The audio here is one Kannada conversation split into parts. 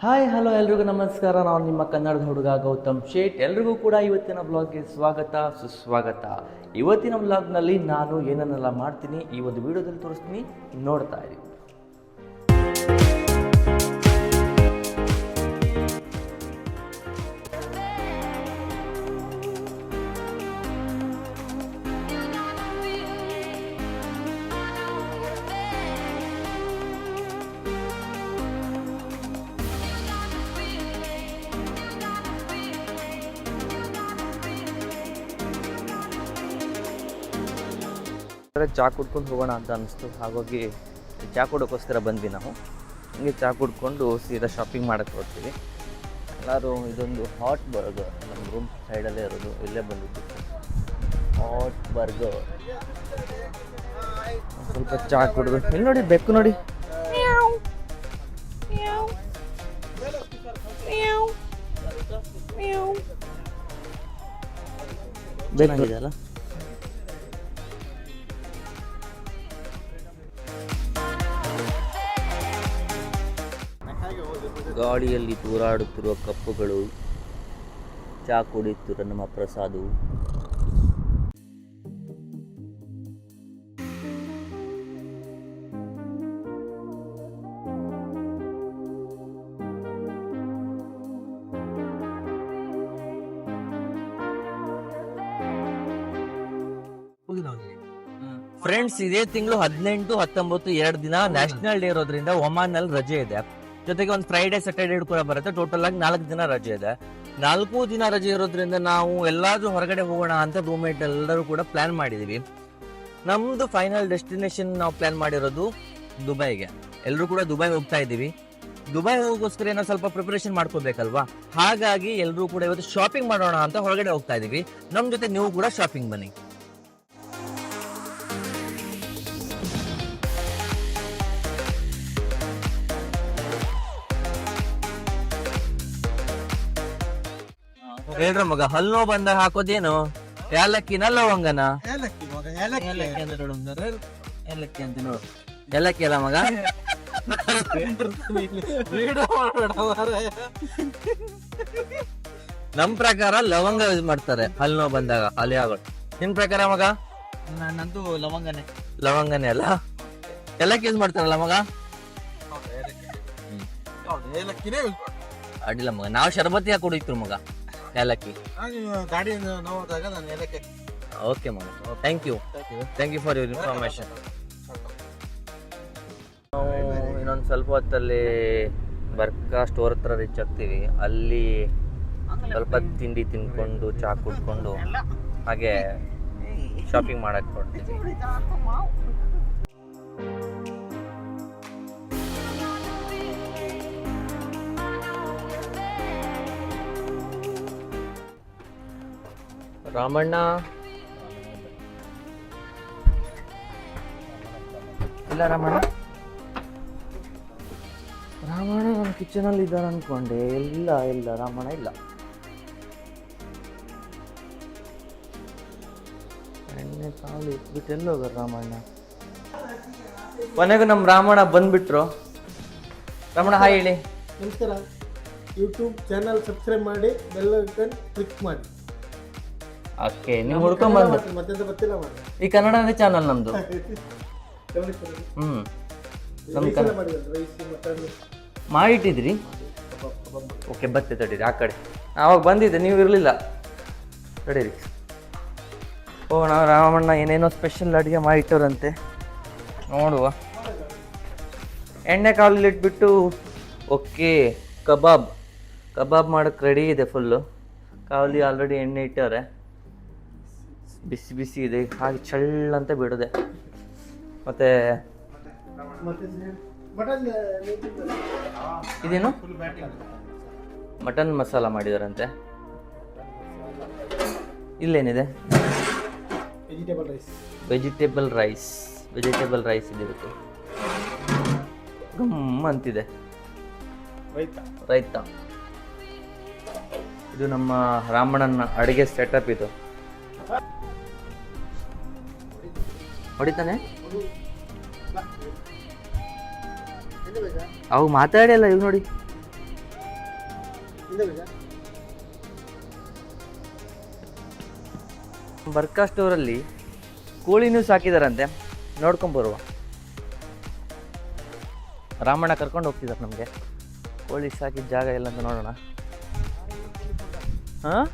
ಹಾಯ್ ಹಲೋ ಎಲ್ರಿಗೂ ನಮಸ್ಕಾರ. ನಾನು ನಿಮ್ಮ ಕನ್ನಡದ ಹುಡುಗ ಗೌತಮ್ ಶೇಟ್. ಎಲ್ರಿಗೂ ಕೂಡ ಇವತ್ತಿನ ಬ್ಲಾಗ್ಗೆ ಸ್ವಾಗತ ಸುಸ್ವಾಗತ. ಇವತ್ತಿನ ಬ್ಲಾಗ್ನಲ್ಲಿ ನಾನು ಏನನ್ನೆಲ್ಲ ಮಾಡ್ತೀನಿ ಈ ಒಂದು ವಿಡಿಯೋದಲ್ಲಿ ತೋರಿಸ್ತೀನಿ, ನೋಡ್ತಾ ಇರಿ. ಚಾ ಕುಡ್ಕೊಂಡು ಹೋಗೋಣ ಅಂತ ಅನಿಸ್ತು, ಹಾಗಾಗಿ ಚಾ ಕುಡೋಕ್ಕೋಸ್ಕರ ಬಂದ್ವಿ ನಾವು. ಹಂಗೆ ಚಾ ಕುಡ್ಕೊಂಡು ಸೀದಾ ಶಾಪಿಂಗ್ ಮಾಡೋಕ್ಕೆ ಹೋಗ್ತೀವಿ ಎಲ್ಲರೂ. ಇದೊಂದು ಹಾಟ್ ಬರ್ಗರ್ ನಮ್ಮ ರೂಮ್ ಸೈಡಲ್ಲೇ ಇರೋದು, ಇಲ್ಲೇ ಬಂದಿದ್ದು ಹಾಟ್ ಬರ್ಗರ್. ಸ್ವಲ್ಪ ಚಾ ಕುಡಿದು ಇಲ್ಲಿ ನೋಡಿ, ಬೆಕ್ಕು ನೋಡಿ, ಬೆಕ್ಕಿದೆಯಲ್ಲ. ಗಾಡಿಯಲ್ಲಿ ತೂರಾಡುತ್ತಿರುವ ಕಪ್ಪುಗಳು, ಚಾ ಕುಡಿಯುತ್ತಿರುವ ನಮ್ಮ ಪ್ರಸಾದು. ಫ್ರೆಂಡ್ಸ್, ಇದೇ ತಿಂಗಳು 18, 19 2 ದಿನ ನ್ಯಾಷನಲ್ ಡೇ ಇರೋದ್ರಿಂದ ಒಮಾನ್ ನಲ್ಲಿ ರಜೆ ಇದೆ. ಜೊತೆಗೆ ಒಂದು ಫ್ರೈಡೆ ಸ್ಯಾಟರ್ಡೇ ಕೂಡ ಬರುತ್ತೆ. ಟೋಟಲ್ ಆಗಿ 4 ದಿನ ರಜೆ ಇದೆ. 4 ದಿನ ರಜೆ ಇರೋದ್ರಿಂದ ನಾವು ಎಲ್ಲಾದ್ರೂ ಹೊರಗಡೆ ಹೋಗೋಣ ಅಂತ ರೂಮ್ಮೇಟ್ ಎಲ್ಲರೂ ಕೂಡ ಪ್ಲಾನ್ ಮಾಡಿದೀವಿ. ನಮ್ದು ಫೈನಲ್ ಡೆಸ್ಟಿನೇಷನ್ ನಾವು ಪ್ಲಾನ್ ಮಾಡಿರೋದು ದುಬೈಗೆ. ಎಲ್ಲರೂ ಕೂಡ ದುಬೈ ಹೋಗ್ತಾ ಇದೀವಿ. ದುಬೈ ಹೋಗೋಸ್ಕರ ಏನೋ ಸ್ವಲ್ಪ ಪ್ರಿಪರೇಷನ್ ಮಾಡ್ಕೋಬೇಕಲ್ವಾ, ಹಾಗಾಗಿ ಎಲ್ಲರೂ ಕೂಡ ಇವತ್ತು ಶಾಪಿಂಗ್ ಮಾಡೋಣ ಅಂತ ಹೊರಗಡೆ ಹೋಗ್ತಾ ಇದೀವಿ. ನಮ್ ಜೊತೆ ನೀವು ಕೂಡ ಶಾಪಿಂಗ್ ಬನ್ನಿ. ಹೇಳ್ರ ಮಗ, ಹಲ್ಲು ನೋವು ಬಂದಾಗ ಹಾಕೋದೇನು? ಏಲಕ್ಕಿನ ಲವಂಗನ? ಏಲಕ್ಕಿ ಅಂತ ನೋಡು. ಏಲಕ್ಕಿ ಅಲ್ಲ ಮಗ, ನಮ್ ಪ್ರಕಾರ ಲವಂಗ ಯೂಸ್ ಮಾಡ್ತಾರೆ ಹಲ್ಲು ನೋವು ಬಂದಾಗ, ಅಲ್ಲಿ ಆಗೋದು. ನಿಮ್ ಪ್ರಕಾರ ಮಗ? ನಂದು ಲವಂಗನೆ. ಲವಂಗನೇ ಅಲ್ಲ, ಏಲಕ್ಕಿ ಯೂಸ್ ಮಾಡ್ತಾರಲ್ಲ ಮಗ? ಅಡ್ಡಿಲ್ಲ ಮಗ, ನಾವು ಶರ್ಬತಿ ಹಾಕಿ ಕುಡಿದ್ರು ಮಗ ಏಲಕ್ಕಿ. ಗಾಡಿ ನೋವಾದಾಗ ನಾನು ಏಲಕ್ಕಿ. ಓಕೆ ಮಗ, thank you for your information. ನಾವು ಇನ್ನೊಂದು ಸ್ವಲ್ಪ ಹೊತ್ತಲ್ಲಿ ಬರ್ಕಾ ಸ್ಟೋರ್ ಹತ್ರ ರೀಚ್ ಆಗ್ತೀವಿ. ಅಲ್ಲಿ ಸ್ವಲ್ಪ ತಿಂಡಿ ತಿನ್ಕೊಂಡು ಚಾ ಕುಡ್ಕೊಂಡು ಹಾಗೆ ಶಾಪಿಂಗ್ ಮಾಡಕ್ಕೆ ಹೊರಡ್ತೀವಿ. ರಾಮಣ್ಣ ಇಲ್ಲ, ರಾಮಣ್ಣ ನಮ್ಮ ಕಿಚನ್ ಅಲ್ಲಿ ಇದ್ದಾರೆ ಅನ್ಕೊಂಡೆ. ಇಲ್ಲ ರಾಮಣ್ಣ ಇಲ್ಲ. ಎಣ್ಣೆ ಕಾಲು ಇಟ್ಬಿಟ್ಟು ಎಲ್ಲೋಗ ರಾಮಣ್ಣ. ಕೊನೆಗೂ ನಮ್ಮ ರಾಮಣ್ಣ ಬಂದ್ಬಿಟ್ರು. ರಾಮಣ್ಣ ಹಾಯ್ ಹೇಳಿ. ನಮಸ್ಕಾರ. ಯೂಟ್ಯೂಬ್ ಚಾನಲ್ ಸಬ್ಸ್ಕ್ರೈಬ್ ಮಾಡಿ, ಬೆಲ್ ಐಕಾನ್ ಕ್ಲಿಕ್ ಮಾಡಿ. ಓಕೆ, ನೀವು ಹುಡ್ಕೊಂಡ್ಬಂದು ಮತ್ತೆ ಗೊತ್ತಿಲ್ಲ ಮಾಡಿ. ಈ ಕನ್ನಡ ಚಾನಲ್ ನಮ್ದು. ಮಾಡಿಟ್ಟಿದ್ರಿ? ಓಕೆ, ಬತ್ತೆ ತಡೀರಿ. ಆ ಕಡೆ ಆವಾಗ ಬಂದಿದ್ದೆ, ನೀವು ಇರಲಿಲ್ಲ. ತಡೀರಿ. ಓ, ನಾವು ರಾಮಣ್ಣ ಏನೇನೋ ಸ್ಪೆಷಲ್ ಅಡುಗೆ ಮಾಡಿಟ್ಟವ್ರಂತೆ, ನೋಡುವ. ಎಣ್ಣೆ ಕಾಲಲ್ಲಿ ಇಟ್ಬಿಟ್ಟು ಓಕೆ ಕಬಾಬ್ ಮಾಡೋಕ್ಕೆ ರೆಡಿ ಇದೆ ಫುಲ್ಲು. ಕಾವಲಿ ಆಲ್ರೆಡಿ ಎಣ್ಣೆ ಇಟ್ಟವ್ರೆ, ಬಿಸಿ ಇದೆ. ಹಾಗೆ ಚಳ್ಳಂತ ಬಿಡೋದೆ. ಮತ್ತೆ ಇದೇನು ಮಟನ್ ಮಸಾಲ ಮಾಡಿದಾರಂತೆ. ಇಲ್ಲೇನಿದೆ? ವೆಜಿಟೇಬಲ್ ರೈಸ್ ಇದಿರುತ್ತೆ. ಗಮ್ ಅಂತಿದೆ. ರೈತ. ಇದು ನಮ್ಮ ರಾಮಣ್ಣನ ಅಡುಗೆ ಸೆಟಪ್. ಇದು ಹೊಡಿತಾನೆ. ಅವು ಮಾತಾಡಿ ಅಲ್ಲ, ಇವ್ ನೋಡಿ ಬರ್ಕಾ ಸ್ಟೋರಲ್ಲಿ ಕೋಳಿನೂ ಸಾಕಿದಾರಂತೆ, ನೋಡ್ಕೊಂಬರುವ. ರಾಮಣ್ಣ ಕರ್ಕೊಂಡು ಹೋಗ್ತಿದ್ದಾರೆ ನಮಗೆ. ಕೋಳಿ ಸಾಕಿದ ಜಾಗ ಎಲ್ಲ ಅಂತ ನೋಡೋಣ. ಹಾಂ,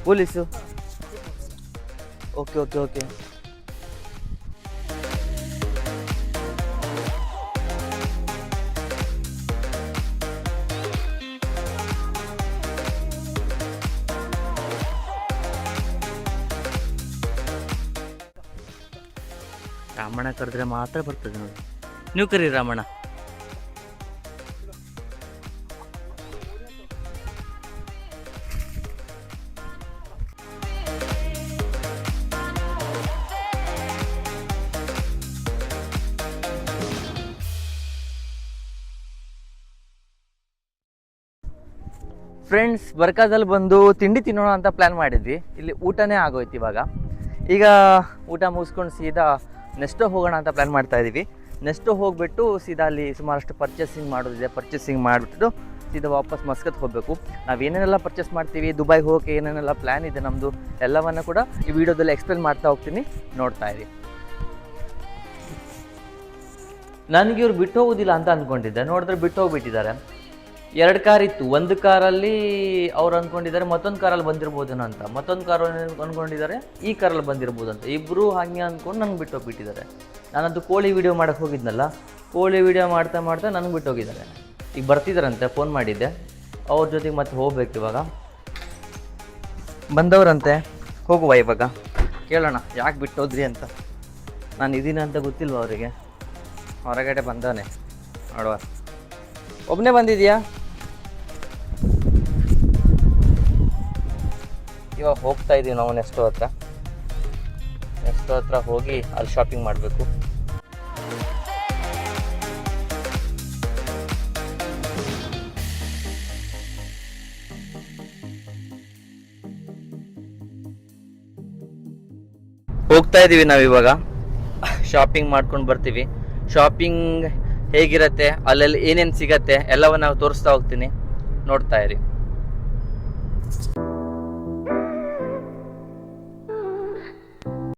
police. Okay okay okay. Ramanna ಕರೆದ್ರೆ ಮಾತ್ರ ಬರ್ತದೆ ನೋಡಿ. ನೀವು ಕರೀರಿ ರಾಮಣ್ಣ. ಫ್ರೆಂಡ್ಸ್, ಬರ್ಕಾದಲ್ಲಿ ಬಂದು ತಿಂಡಿ ತಿನ್ನೋಣ ಅಂತ ಪ್ಲ್ಯಾನ್ ಮಾಡಿದ್ವಿ. ಇಲ್ಲಿ ಊಟನೇ ಆಗೋಯ್ತು ಇವಾಗ. ಈಗ ಊಟ ಮುಗಿಸ್ಕೊಂಡು ಸೀದಾ ನೆಕ್ಸ್ಟು ಹೋಗೋಣ ಅಂತ ಪ್ಲ್ಯಾನ್ ಮಾಡ್ತಾ ಇದ್ದೀವಿ. ನೆಕ್ಸ್ಟು ಹೋಗಿಬಿಟ್ಟು ಸೀದಾ ಅಲ್ಲಿ ಸುಮಾರಷ್ಟು ಪರ್ಚೇಸಿಂಗ್ ಮಾಡೋದಿದೆ. ಪರ್ಚೇಸಿಂಗ್ ಮಾಡಿಬಿಟ್ಟು ಸೀದಾ ವಾಪಸ್ ಮಸ್ಕತ್ ಹೋಗಬೇಕು. ನಾವು ಏನೇನೆಲ್ಲ ಪರ್ಚೇಸ್ ಮಾಡ್ತೀವಿ, ದುಬೈಗೆ ಹೋಗೋಕ್ಕೆ ಏನೇನೆಲ್ಲ ಪ್ಲ್ಯಾನ್ ಇದೆ ನಮ್ಮದು, ಎಲ್ಲವನ್ನು ಕೂಡ ಈ ವಿಡಿಯೋದಲ್ಲಿ ಎಕ್ಸ್ಪ್ಲೇನ್ ಮಾಡ್ತಾ ಹೋಗ್ತೀನಿ, ನೋಡ್ತಾ ಇರಿ. ನನಗೆ ಇವ್ರು ಬಿಟ್ಟು ಹೋಗೋದಿಲ್ಲ ಅಂತ ಅಂದ್ಕೊಂಡಿದ್ದೆ, ನೋಡಿದ್ರೆ ಬಿಟ್ಟು ಹೋಗ್ಬಿಟ್ಟಿದ್ದಾರೆ. 2 ಕಾರ್ ಇತ್ತು. ಒಂದು ಕಾರಲ್ಲಿ ಅವ್ರು ಅಂದ್ಕೊಂಡಿದ್ದಾರೆ ಮತ್ತೊಂದು ಕಾರಲ್ಲಿ ಬಂದಿರ್ಬೋದೇನೋ ಅಂತ, ಮತ್ತೊಂದು ಕಾರು ಅಂದ್ಕೊಂಡಿದ್ದಾರೆ ಈ ಕಾರಲ್ಲಿ ಬಂದಿರ್ಬೋದು ಅಂತ. ಇಬ್ಬರು ಹಾಗೆ ಅಂದ್ಕೊಂಡು ನನಗೆ ಬಿಟ್ಟು ಹೋಗ್ಬಿಟ್ಟಿದ್ದಾರೆ. ನಾನಂತೂ ಕೋಳಿ ವೀಡಿಯೋ ಮಾಡೋಕ್ಕೆ ಹೋಗಿದ್ನಲ್ಲ, ಕೋಳಿ ವೀಡಿಯೋ ಮಾಡ್ತಾ ಮಾಡ್ತಾ ನನಗೆ ಬಿಟ್ಟು ಹೋಗಿದ್ದಾರೆ. ಈಗ ಬರ್ತಿದ್ದಾರಂತೆ, ಫೋನ್ ಮಾಡಿದ್ದೆ, ಅವ್ರ ಜೊತೆಗೆ ಮತ್ತೆ ಹೋಗ್ಬೇಕು. ಇವಾಗ ಬಂದವರಂತೆ, ಹೋಗುವ ಇವಾಗ. ಕೇಳೋಣ ಯಾಕೆ ಬಿಟ್ಟು ಹೋದ್ರಿ ಅಂತ. ನಾನು ಇದೀನಿ ಅಂತ ಗೊತ್ತಿಲ್ವ ಅವರಿಗೆ. ಹೊರಗಡೆ ಬಂದವನೇ, ನೋಡುವ. ಒಬ್ಬನೇ ಬಂದಿದ್ಯಾ? ಇವಾಗ ಹೋಗ್ತಾ ಇದ್ದೀವಿ ನಾವು ನೆಕ್ಸ್ಟು ಹತ್ರ ಹೋಗಿ ಅಲ್ಲಿ ಶಾಪಿಂಗ್ ಮಾಡಬೇಕು. ಹೋಗ್ತಾ ಇದ್ದೀವಿ ನಾವಿವಾಗ, ಶಾಪಿಂಗ್ ಮಾಡ್ಕೊಂಡು ಬರ್ತೀವಿ. ಶಾಪಿಂಗ್ ಹೇಗಿರತ್ತೆ, ಅಲ್ಲೆಲ್ಲಿ ಏನೇನು ಸಿಗತ್ತೆ ಎಲ್ಲವನ್ನು ನಾವು ತೋರಿಸ್ತಾ ಹೋಗ್ತೀನಿ, ನೋಡ್ತಾ ಇರಿ.